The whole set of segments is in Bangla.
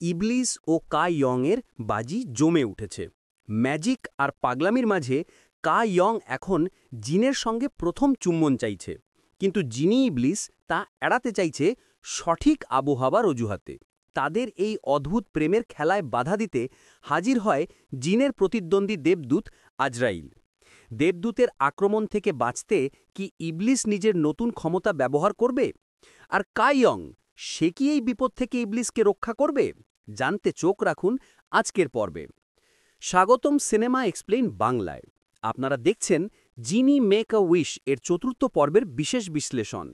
ইবলিস ও কা ইয়ংয়ের বাজি জমে উঠেছে। ম্যাজিক আর পাগলামির মাঝে কা ইয়ং এখন জিনের সঙ্গে প্রথম চুম্বন চাইছে, কিন্তু জিনি ইবলিস তা এড়াতে চাইছে সঠিক আবহাওয়ার অজুহাতে। তাদের এই অদ্ভুত প্রেমের খেলায় বাধা দিতে হাজির হয় জিনের প্রতিদ্বন্দ্বী দেবদূত আজরাইল। দেবদূতের আক্রমণ থেকে বাঁচতে কি ইবলিস নিজের নতুন ক্ষমতা ব্যবহার করবে? আর কা ইয়ং, সে কি এই বিপদ থেকে ইবলিসকে রক্ষা করবে? জানতে চোখ রাখুন আজকের পর্বে। স্বাগতম সিনেমা এক্সপ্লেইন বাংলায়। আপনারা দেখছেন জিনি মেক আ উইশ এর চতুর্থ পর্বের বিশেষ বিশ্লেষণ।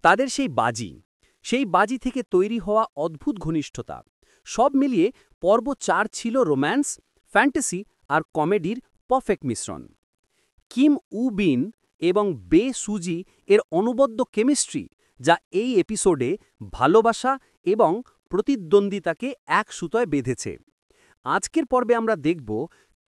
তাদের সেই বাজি থেকে তৈরি হওয়া অদ্ভুত ঘনিষ্ঠতা, সব মিলিয়ে পর্ব ৪ ছিল রোম্যান্স, ফ্যান্টাসি আর কমেডির পারফেক্ট মিশ্রণ। কিম উ বিন এবং বে সুজি এর অনবদ্য কেমিস্ট্রি, যা এই এপিসোডে ভালোবাসা এবং প্রতিদ্বন্দ্বিতাকে এক সুতোয় বেঁধেছে। আজকের পর্বে আমরা দেখব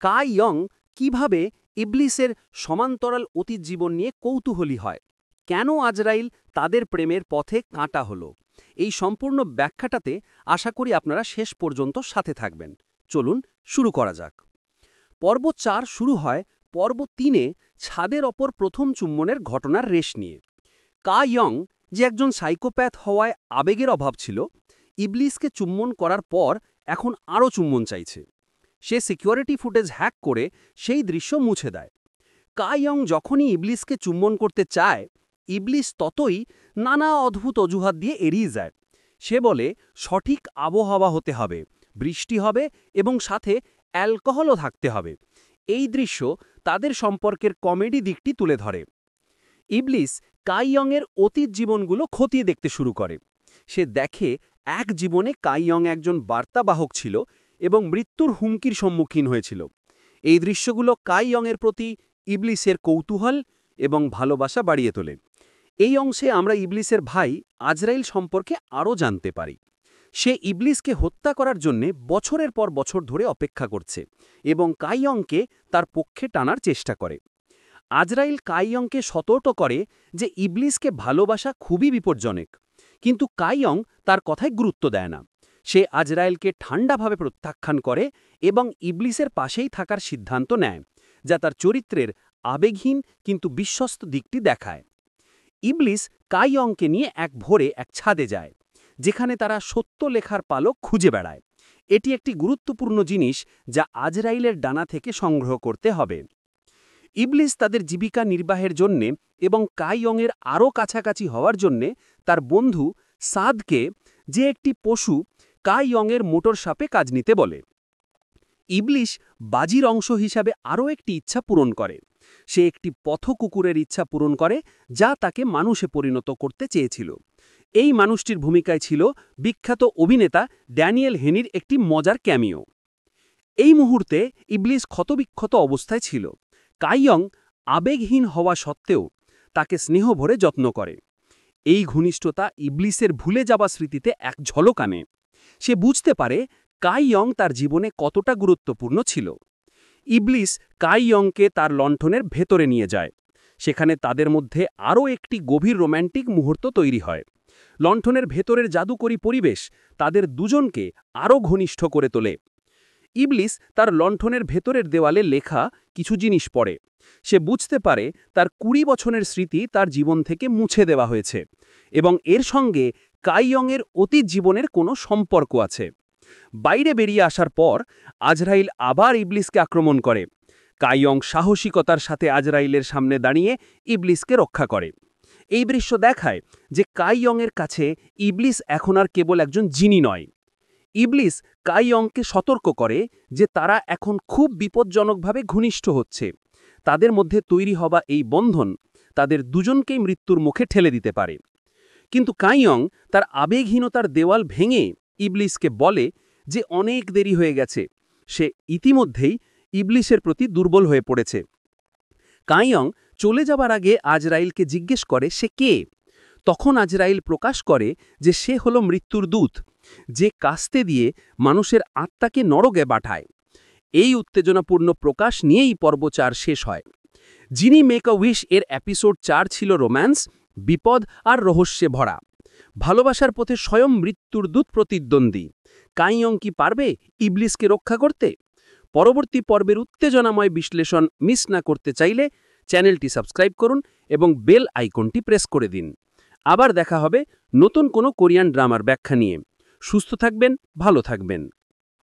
কা ইয়ং কিভাবে ইবলিসের সমান্তরাল অতীত জীবন নিয়ে কৌতূহলী হয়, কেন আজরাইল তাদের প্রেমের পথে কাঁটা হলো। এই সম্পূর্ণ ব্যাখ্যাটাতে আশা করি আপনারা শেষ পর্যন্ত সাথে থাকবেন। চলুন শুরু করা যাক। পর্ব ৪ শুরু হয় পর্ব ৩-এ ছাদের ওপর প্রথম চুম্বনের ঘটনার রেশ নিয়ে। কা ইয়ং, যে একজন সাইকোপ্যাথ হওয়ায় আবেগের অভাব ছিল, ইবলিসকে চুম্বন করার পর এখন আরও চুম্বন চাইছে। সে সিকিউরিটি ফুটেজ হ্যাক করে সেই দৃশ্য মুছে দেয়। কা ইয়ং যখনই ইবলিসকে চুম্বন করতে চায়, ইবলিস ততই নানা অদ্ভুত অজুহাত দিয়ে এড়িয়ে যায়। সে বলে সঠিক আবহাওয়া হতে হবে, বৃষ্টি হবে এবং সাথে অ্যালকোহলও থাকতে হবে। এই দৃশ্য তাদের সম্পর্কের কমেডি দিকটি তুলে ধরে। ইবলিস কা ইয়ংয়ের অতীত জীবনগুলো খতিয়ে দেখতে শুরু করে। সে দেখে এক জীবনে কা ইয়ং একজন বার্তাবাহক ছিল এবং মৃত্যুর হুমকির সম্মুখীন হয়েছিল। এই দৃশ্যগুলো কা ইয়ংয়ের প্রতি ইবলিসের কৌতূহল এবং ভালোবাসা বাড়িয়ে তোলে। এই অংশে আমরা ইবলিসের ভাই আজরাইল সম্পর্কে আরও জানতে পারি। সে ইবলিসকে হত্যা করার জন্যে বছরের পর বছর ধরে অপেক্ষা করছে এবং কা ইয়ংকে তার পক্ষে টানার চেষ্টা করে। আজরাইল কা ইয়ংকে সতর্ক করে যে ইবলিসকে ভালোবাসা খুবই বিপজ্জনক, কিন্তু কা ইয়ং তার কথায় গুরুত্ব দেয় না। সে আজরাইলকে ঠান্ডাভাবে প্রত্যাখ্যান করে এবং ইবলিসের পাশেই থাকার সিদ্ধান্ত নেয়, যা তার চরিত্রের আবেগহীন কিন্তু বিশ্বস্ত দিকটি দেখায়। ইবলিস কা ইয়ংকে নিয়ে এক ভোরে এক ছাদে যায়, যেখানে তারা সত্য লেখার পালক খুঁজে বেড়ায়। এটি একটি গুরুত্বপূর্ণ জিনিস যা আজরাইলের ডানা থেকে সংগ্রহ করতে হবে। ইবলিস তাদের জীবিকা নির্বাহের জন্যে এবং কা ইয়ংয়ের আরও কাছাকাছি হওয়ার জন্যে তার বন্ধু সাদকে, যে একটি পশু, কা ইয়ংয়ের মোটর সাপে কাজ নিতে বলে। ইবলিস বাজির অংশ হিসাবে আরও একটি ইচ্ছা পূরণ করে। সে একটি পথকুকুরের ইচ্ছা পূরণ করে, যা তাকে মানুষে পরিণত করতে চেয়েছিল। এই মানুষটির ভূমিকায় ছিল বিখ্যাত অভিনেতা ড্যানিয়েল হেনির একটি মজার ক্যামিও। এই মুহূর্তে ইবলিস ক্ষতবিক্ষত অবস্থায় ছিল। কা ইয়ং আবেগহীন হওয়া সত্ত্বেও তাকে স্নেহভরে যত্ন করে। এই ঘনিষ্ঠতা ইবলিসের ভুলে যাওয়া স্মৃতিতে এক ঝলক আনে। সে বুঝতে পারে কা ইয়ং তার জীবনে কতটা গুরুত্বপূর্ণ ছিল। ইবলিস কা ইয়ংকে তার লণ্ঠনের ভেতরে নিয়ে যায়। সেখানে তাদের মধ্যে আরও একটি গভীর রোম্যান্টিক মুহূর্ত তৈরি হয়। লণ্ঠনের ভেতরের জাদুকরী পরিবেশ তাদের দুজনকে আরও ঘনিষ্ঠ করে তোলে। ইবলিস তার লণ্ঠনের ভেতরের দেওয়ালে লেখা কিছু জিনিস পড়ে। সে বুঝতে পারে তার ২০ বছরের স্মৃতি তার জীবন থেকে মুছে দেওয়া হয়েছে এবং এর সঙ্গে কা ইয়ংয়ের অতীত জীবনের কোনো সম্পর্ক আছে। বাইরে বেরিয়ে আসার পর আজরাইল আবার ইবলিসকে আক্রমণ করে। কা ইয়ং সাহসিকতার সাথে আজরাইলের সামনে দাঁড়িয়ে ইবলিসকে রক্ষা করে। এই দৃশ্য দেখায় যে কা ইয়ংয়ের কাছে ইবলিস এখন আর কেবল একজন জিনি নয়। ইবলিস কা ইয়ংকে সতর্ক করে যে তারা এখন খুব বিপজ্জনকভাবে ঘনিষ্ঠ হচ্ছে। তাদের মধ্যে তৈরি হওয়া এই বন্ধন তাদের দুজনকেই মৃত্যুর মুখে ঠেলে দিতে পারে। কিন্তু কা ইয়ং তার আবেগহীনতার দেওয়াল ভেঙে ইবলিসকে বলে যে অনেক দেরি হয়ে গেছে। সে ইতিমধ্যেই ইবলিসের প্রতি দুর্বল হয়ে পড়েছে। কা ইয়ং চলে যাবার আগে আজরাইলকে জিজ্ঞেস করে সে কে। তখন আজরাইল প্রকাশ করে যে সে হলো মৃত্যুর দূত, যে কাস্তে দিয়ে মানুষের আত্মাকে নরকে পাঠায়। এই উত্তেজনাপূর্ণ প্রকাশ নিয়েই পর্ব ৪ শেষ হয়। জিনি মেক আ উইশ এর এপিসোড ৪ ছিল রোম্যান্স, বিপদ আর রহস্যে ভরা। ভালোবাসার পথে স্বয়ং মৃত্যুর দূত প্রতিদ্বন্দ্বী। কাইয়ং কি পারবে ইবলিসকে রক্ষা করতে? পরবর্তী পর্বের উত্তেজনাময় বিশ্লেষণ মিস না করতে চাইলে চ্যানেলটি সাবস্ক্রাইব করুন এবং বেল আইকনটি প্রেস করে দিন। আবার দেখা হবে নতুন কোনো কোরিয়ান ড্রামার ব্যাখ্যা নিয়ে। সুস্থ থাকবেন, ভালো থাকবেন।